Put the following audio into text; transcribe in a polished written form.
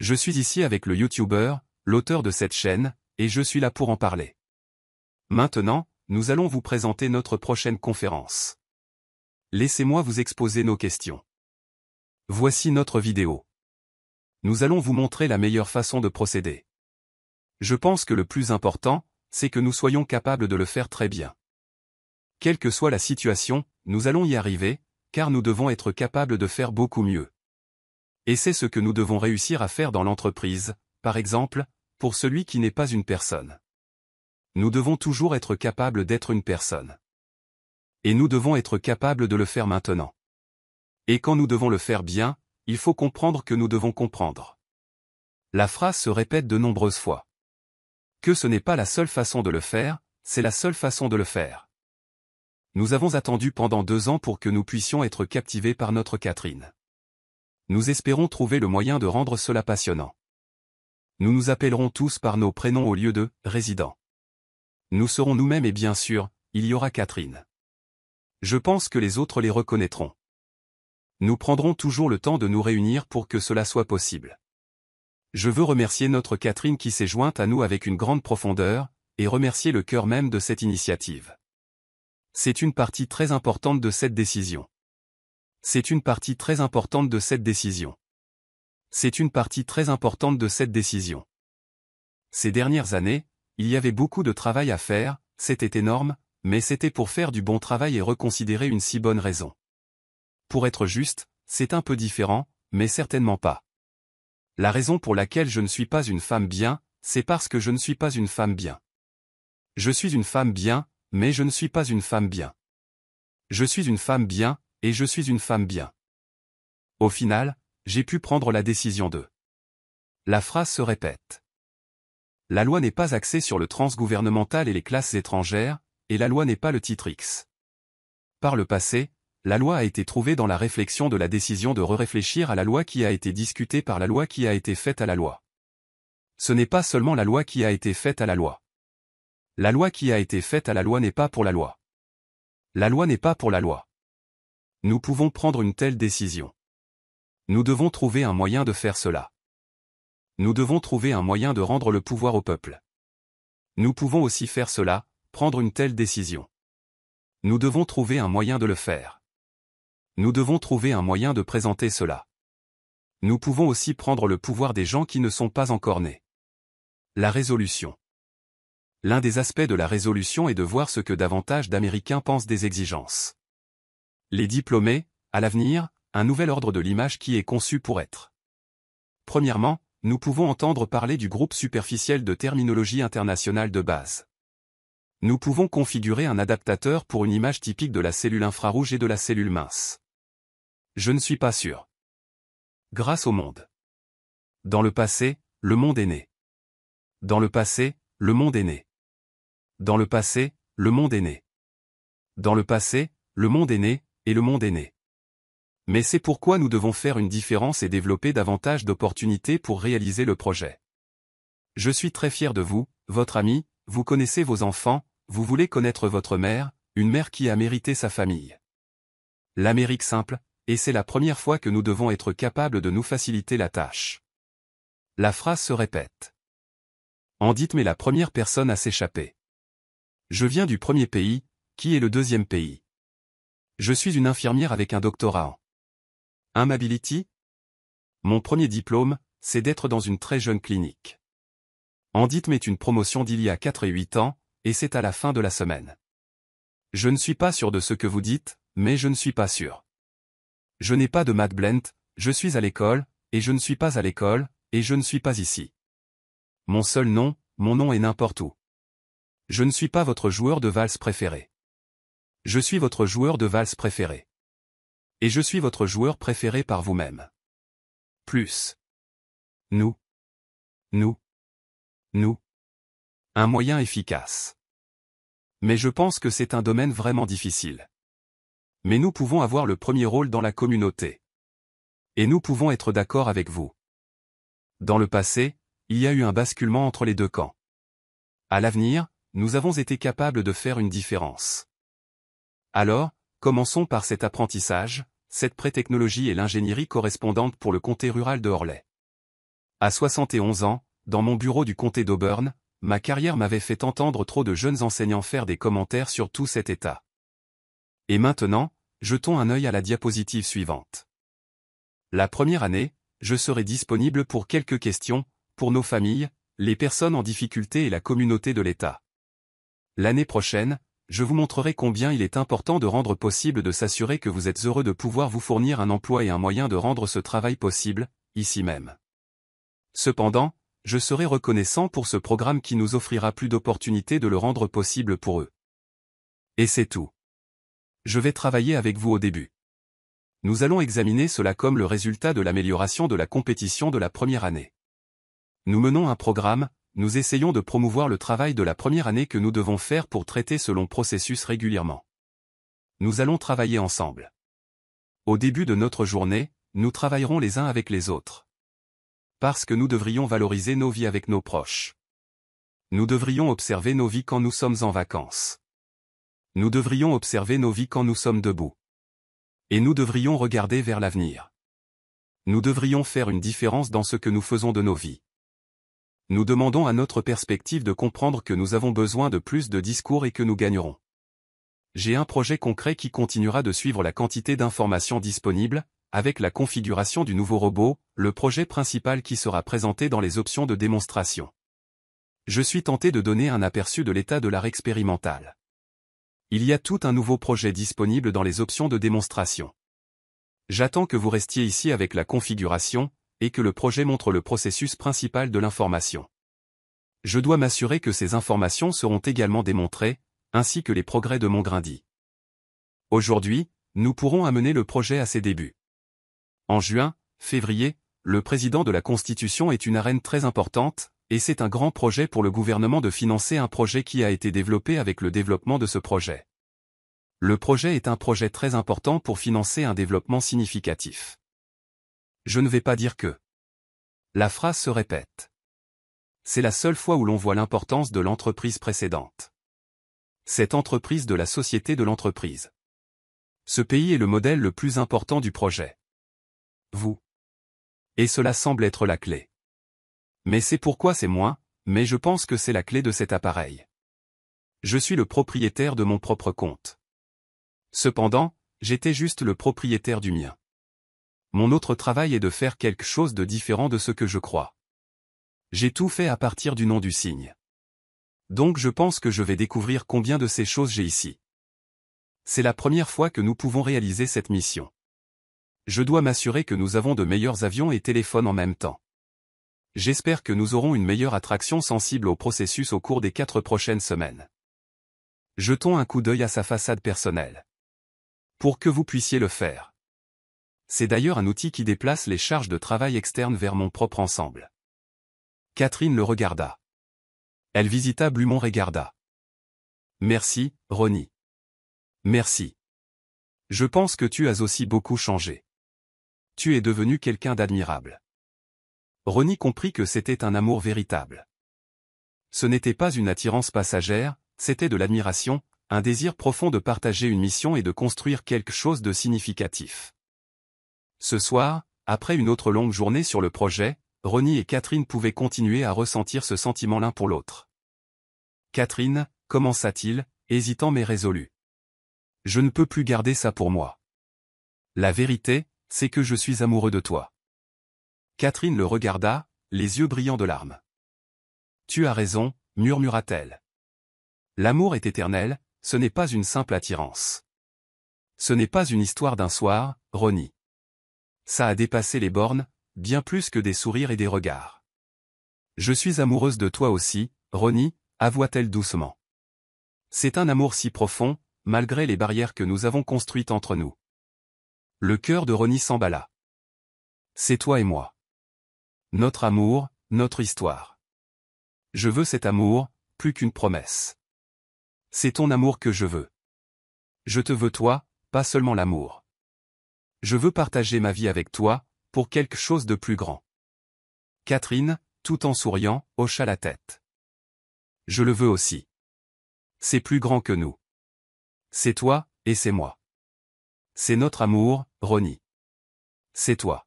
Je suis ici avec le YouTuber, l'auteur de cette chaîne, et je suis là pour en parler. Maintenant, nous allons vous présenter notre prochaine conférence. Laissez-moi vous exposer nos questions. Voici notre vidéo. Nous allons vous montrer la meilleure façon de procéder. Je pense que le plus important, c'est que nous soyons capables de le faire très bien. Quelle que soit la situation, nous allons y arriver, car nous devons être capables de faire beaucoup mieux. Et c'est ce que nous devons réussir à faire dans l'entreprise, par exemple, pour celui qui n'est pas une personne. Nous devons toujours être capables d'être une personne. Et nous devons être capables de le faire maintenant. Et quand nous devons le faire bien, il faut comprendre que nous devons comprendre. La phrase se répète de nombreuses fois. Que ce n'est pas la seule façon de le faire, c'est la seule façon de le faire. Nous avons attendu pendant 2 ans pour que nous puissions être captivés par notre Catherine. Nous espérons trouver le moyen de rendre cela passionnant. Nous nous appellerons tous par nos prénoms au lieu de « résidents ». Nous serons nous-mêmes et bien sûr, il y aura Catherine. Je pense que les autres les reconnaîtront. Nous prendrons toujours le temps de nous réunir pour que cela soit possible. Je veux remercier notre Catherine qui s'est jointe à nous avec une grande profondeur, et remercier le cœur même de cette initiative. C'est une partie très importante de cette décision. C'est une partie très importante de cette décision. C'est une partie très importante de cette décision. Ces dernières années, il y avait beaucoup de travail à faire, c'était énorme, mais c'était pour faire du bon travail et reconsidérer une si bonne raison. Pour être juste, c'est un peu différent, mais certainement pas. La raison pour laquelle je ne suis pas une femme bien, c'est parce que je ne suis pas une femme bien. Je suis une femme bien, mais je ne suis pas une femme bien. Je suis une femme bien, et je suis une femme bien. Au final, j'ai pu prendre la décision de. La phrase se répète. La loi n'est pas axée sur le transgouvernemental et les classes étrangères, et la loi n'est pas le titre X. Par le passé, la loi a été trouvée dans la réflexion de la décision de réfléchir à la loi qui a été discutée par la loi qui a été faite à la loi. Ce n'est pas seulement la loi qui a été faite à la loi. La loi qui a été faite à la loi n'est pas pour la loi. La loi n'est pas pour la loi. Nous pouvons prendre une telle décision. Nous devons trouver un moyen de faire cela. Nous devons trouver un moyen de rendre le pouvoir au peuple. Nous pouvons aussi faire cela, prendre une telle décision. Nous devons trouver un moyen de le faire. Nous devons trouver un moyen de présenter cela. Nous pouvons aussi prendre le pouvoir des gens qui ne sont pas encore nés. La résolution. L'un des aspects de la résolution est de voir ce que davantage d'Américains pensent des exigences. Les diplômés, à l'avenir, un nouvel ordre de l'image qui est conçu pour être. Premièrement, nous pouvons entendre parler du groupe superficiel de terminologie internationale de base. Nous pouvons configurer un adaptateur pour une image typique de la cellule infrarouge et de la cellule mince. Je ne suis pas sûr. Grâce au monde. Dans le passé, le monde est né. Dans le passé, le monde est né. Dans le passé, le monde est né. Dans le passé, le monde est né, et le monde est né. Mais c'est pourquoi nous devons faire une différence et développer davantage d'opportunités pour réaliser le projet. Je suis très fier de vous, votre ami, vous connaissez vos enfants, vous voulez connaître votre mère, une mère qui a mérité sa famille. L'Amérique simple, et c'est la première fois que nous devons être capables de nous faciliter la tâche. La phrase se répète. En dites-moi la première personne à s'échapper. Je viens du premier pays, qui est le deuxième pays. Je suis une infirmière avec un doctorat en Amability. Mon premier diplôme, c'est d'être dans une très jeune clinique. En dites-moi est une promotion d'il y a 4 et 8 ans, et c'est à la fin de la semaine. Je ne suis pas sûr de ce que vous dites, mais je ne suis pas sûr. Je n'ai pas de Matt Blent, je suis à l'école, et je ne suis pas à l'école, et je ne suis pas ici. Mon seul nom, mon nom est n'importe où. Je ne suis pas votre joueur de valse préféré. Je suis votre joueur de valse préféré. Et je suis votre joueur préféré par vous-même. Plus. Nous. Nous. Nous. Un moyen efficace. Mais je pense que c'est un domaine vraiment difficile. Mais nous pouvons avoir le premier rôle dans la communauté. Et nous pouvons être d'accord avec vous. Dans le passé, il y a eu un basculement entre les deux camps. À l'avenir, nous avons été capables de faire une différence. Alors, commençons par cet apprentissage, cette pré-technologie et l'ingénierie correspondante pour le comté rural de Horley. À 71 ans, dans mon bureau du comté d'Auburn, ma carrière m'avait fait entendre trop de jeunes enseignants faire des commentaires sur tout cet état. Et maintenant, jetons un œil à la diapositive suivante. La première année, je serai disponible pour quelques questions, pour nos familles, les personnes en difficulté et la communauté de l'État. L'année prochaine, je vous montrerai combien il est important de rendre possible de s'assurer que vous êtes heureux de pouvoir vous fournir un emploi et un moyen de rendre ce travail possible, ici même. Cependant, je serai reconnaissant pour ce programme qui nous offrira plus d'opportunités de le rendre possible pour eux. Et c'est tout. Je vais travailler avec vous au début. Nous allons examiner cela comme le résultat de l'amélioration de la compétition de la première année. Nous menons un programme, nous essayons de promouvoir le travail de la première année que nous devons faire pour traiter ce long processus régulièrement. Nous allons travailler ensemble. Au début de notre journée, nous travaillerons les uns avec les autres. Parce que nous devrions valoriser nos vies avec nos proches. Nous devrions observer nos vies quand nous sommes en vacances. Nous devrions observer nos vies quand nous sommes debout. Et nous devrions regarder vers l'avenir. Nous devrions faire une différence dans ce que nous faisons de nos vies. Nous demandons à notre perspective de comprendre que nous avons besoin de plus de discours et que nous gagnerons. J'ai un projet concret qui continuera de suivre la quantité d'informations disponibles, avec la configuration du nouveau robot, le projet principal qui sera présenté dans les options de démonstration. Je suis tenté de donner un aperçu de l'état de l'art expérimental. Il y a tout un nouveau projet disponible dans les options de démonstration. J'attends que vous restiez ici avec la configuration, et que le projet montre le processus principal de l'information. Je dois m'assurer que ces informations seront également démontrées, ainsi que les progrès de mon Grindie. Aujourd'hui, nous pourrons amener le projet à ses débuts. En juin, février, le président de la Constitution est une arène très importante, et c'est un grand projet pour le gouvernement de financer un projet qui a été développé avec le développement de ce projet. Le projet est un projet très important pour financer un développement significatif. Je ne vais pas dire que. La phrase se répète. C'est la seule fois où l'on voit l'importance de l'entreprise précédente. Cette entreprise de la société de l'entreprise. Ce pays est le modèle le plus important du projet. Vous. Et cela semble être la clé. Mais c'est pourquoi c'est moi, mais je pense que c'est la clé de cet appareil. Je suis le propriétaire de mon propre compte. Cependant, j'étais juste le propriétaire du mien. Mon autre travail est de faire quelque chose de différent de ce que je crois. J'ai tout fait à partir du nom du signe. Donc je pense que je vais découvrir combien de ces choses j'ai ici. C'est la première fois que nous pouvons réaliser cette mission. Je dois m'assurer que nous avons de meilleurs avions et téléphones en même temps. J'espère que nous aurons une meilleure attraction sensible au processus au cours des 4 prochaines semaines. Jetons un coup d'œil à sa façade personnelle. Pour que vous puissiez le faire. C'est d'ailleurs un outil qui déplace les charges de travail externes vers mon propre ensemble. Catherine le regarda. Elle visita Blumont regarda. Merci, Ronnie. Merci. Je pense que tu as aussi beaucoup changé. Tu es devenu quelqu'un d'admirable. Ronnie comprit que c'était un amour véritable. Ce n'était pas une attirance passagère, c'était de l'admiration, un désir profond de partager une mission et de construire quelque chose de significatif. Ce soir, après une autre longue journée sur le projet, Ronnie et Catherine pouvaient continuer à ressentir ce sentiment l'un pour l'autre. Catherine, commença-t-il, hésitant mais résolu. Je ne peux plus garder ça pour moi. La vérité, c'est que je suis amoureux de toi. Catherine le regarda, les yeux brillants de larmes. Tu as raison, murmura-t-elle. L'amour est éternel, ce n'est pas une simple attirance. Ce n'est pas une histoire d'un soir, Ronnie. Ça a dépassé les bornes, bien plus que des sourires et des regards. Je suis amoureuse de toi aussi, Ronnie, avoua-t-elle doucement. C'est un amour si profond, malgré les barrières que nous avons construites entre nous. Le cœur de Ronnie s'emballa. C'est toi et moi. Notre amour, notre histoire. Je veux cet amour, plus qu'une promesse. C'est ton amour que je veux. Je te veux toi, pas seulement l'amour. Je veux partager ma vie avec toi, pour quelque chose de plus grand. Catherine, tout en souriant, hocha la tête. Je le veux aussi. C'est plus grand que nous. C'est toi, et c'est moi. C'est notre amour, Ronnie. C'est toi.